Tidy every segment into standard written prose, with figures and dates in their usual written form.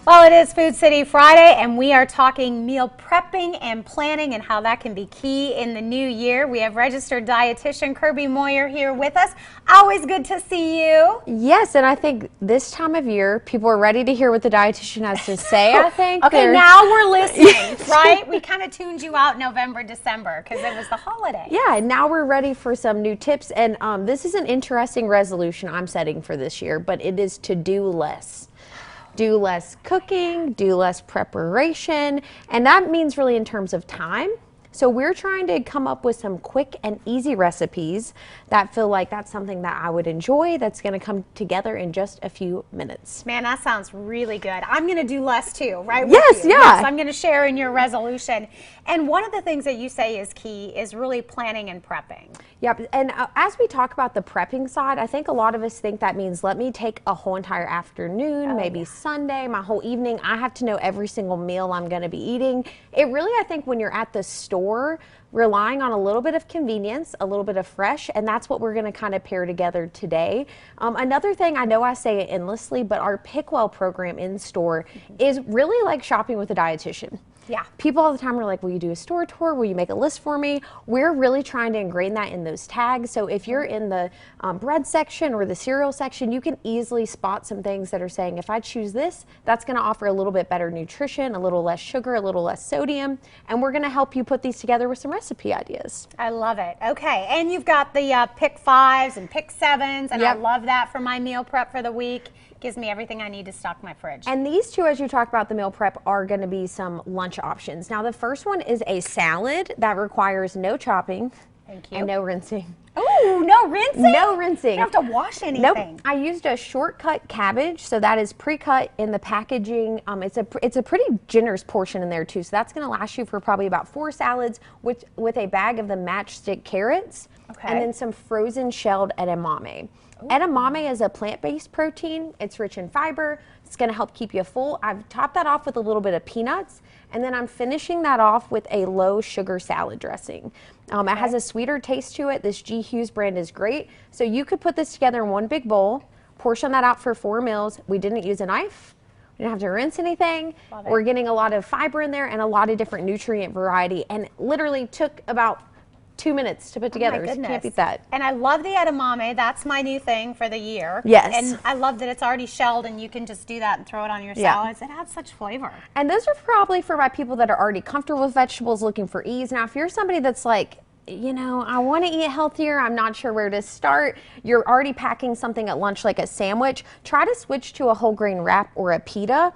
Well, it is Food City Friday, and we are talking meal prepping and planning and how that can be key in the new year. We have registered dietitian Kirby Moir here with us. Always good to see you. Yes, and I think this time of year, people are ready to hear what the dietitian has to say, I think. Okay, now we're listening, right? We kind of tuned you out November, December, because it was the holiday. Yeah, now we're ready for some new tips, and this is an interesting resolution I'm setting for this year, but it is to do less. Do less cooking, do less preparation, and that means really in terms of time. So we're trying to come up with some quick and easy recipes that feel like that's something that I would enjoy, that's going to come together in just a few minutes. Man, that sounds really good. I'm going to do less too, right? Yes, yeah. Yes, I'm going to share in your resolution. And one of the things that you say is key is really planning and prepping. Yep, and as we talk about the prepping side, I think a lot of us think that means let me take a whole entire afternoon, maybe Sunday, my whole evening. I have to know every single meal I'm going to be eating. It really, I think, when you're at the store, relying on a little bit of convenience, a little bit of fresh, and that's what we're going to kind of pair together today. Another thing, I know I say it endlessly, but our Pick Well program in store is really like shopping with a dietitian. Yeah. People all the time are like, will you do a store tour? Will you make a list for me? We're really trying to ingrain that in those tags. So if you're in the bread section or the cereal section, you can easily spot some things that are saying, if I choose this, that's going to offer a little bit better nutrition, a little less sugar, a little less sodium. And we're going to help you put these together with some recipe ideas. I love it. Okay. And you've got the pick 5s and pick 7s. And I love that for my meal prep for the week. Gives me everything I need to stock my fridge. And these two, as you talk about the meal prep, are going to be some lunch options. Now, the first one is a salad that requires no chopping. Thank you. And no rinsing. Oh, no rinsing? No rinsing. You don't have to wash anything. Nope. I used a shortcut cabbage, so that is pre-cut in the packaging. It's a pretty generous portion in there too, so that's going to last you for probably about 4 salads with a bag of the matchstick carrots, and then some frozen shelled edamame. Edamame is a plant-based protein. It's rich in fiber. It's going to help keep you full. I've topped that off with a little bit of peanuts, and then I'm finishing that off with a low sugar salad dressing. It has a sweeter taste to it. This G. Hughes brand is great. So you could put this together in one big bowl, portion that out for 4 meals. We didn't use a knife. We didn't have to rinse anything. We're getting a lot of fiber in there and a lot of different nutrient variety, and literally took about 2 minutes to put together. So you can't beat that. And I love the edamame. That's my new thing for the year. Yes. And I love that it's already shelled and you can just do that and throw it on your salads. It adds such flavor. And those are probably for my people that are already comfortable with vegetables, looking for ease. Now, if you're somebody that's like, you know, I want to eat healthier, I'm not sure where to start, you're already packing something at lunch like a sandwich, try to switch to a whole grain wrap or a pita.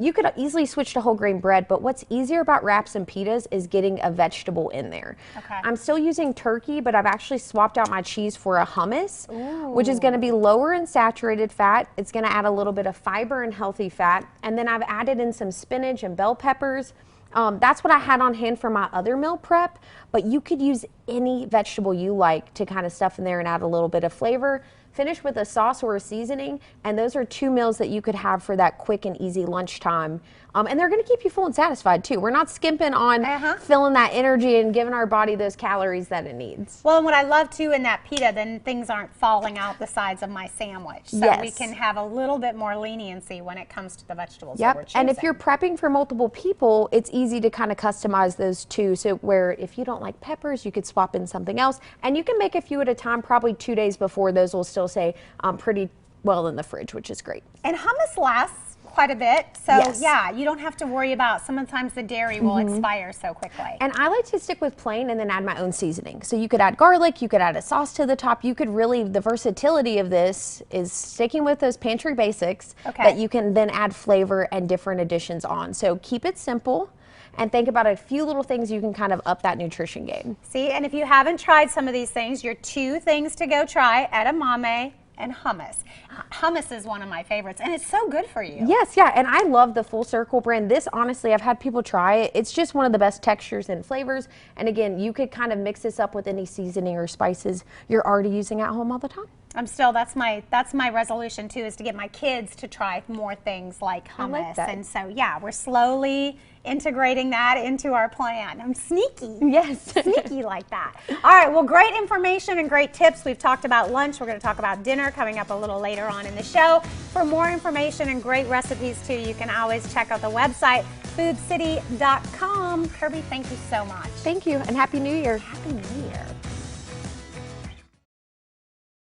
You could easily switch to whole grain bread, but what's easier about wraps and pitas is getting a vegetable in there. I'm still using turkey, but I've actually swapped out my cheese for a hummus, which is going to be lower in saturated fat. It's going to add a little bit of fiber and healthy fat. And then I've added in some spinach and bell peppers. That's what I had on hand for my other meal prep, but you could use any vegetable you like to kind of stuff in there and add a little bit of flavor. Finish with a sauce or a seasoning, and those are 2 meals that you could have for that quick and easy lunchtime. And they're going to keep you full and satisfied too. We're not skimping on filling that energy and giving our body those calories that it needs. Well, and what I love too in that pita, then things aren't falling out the sides of my sandwich. So we can have a little bit more leniency when it comes to the vegetables that we're choosing. And if you're prepping for multiple people, it's easy to kind of customize those too. So where if you don't like peppers, you could swap in something else. And you can make a few at a time, probably 2 days before. Those will still say pretty well in the fridge, which is great. And hummus lasts quite a bit, so yeah, you don't have to worry about sometimes the dairy will expire so quickly. And I like to stick with plain and then add my own seasoning. So you could add garlic, you could add a sauce to the top. You could really, the versatility of this is sticking with those pantry basics that you can then add flavor and different additions on. So keep it simple and think about a few little things you can kind of up that nutrition game. See, and if you haven't tried some of these things, your 2 things to go try, edamame and hummus. Hummus is one of my favorites, and it's so good for you. Yes, yeah, and I love the Full Circle brand. This, honestly, I've had people try it. It's just one of the best textures and flavors, and again, you could kind of mix this up with any seasoning or spices you're already using at home all the time. That's my resolution too, is to get my kids to try more things like hummus. like that. And so yeah, we're slowly integrating that into our plan. I'm sneaky. Yes. Sneaky like that. All right, well, great information and great tips. We've talked about lunch. We're going to talk about dinner coming up a little later on in the show. For more information and great recipes too, you can always check out the website, foodcity.com. Kirby, thank you so much. Thank you, and Happy New Year. Happy New Year.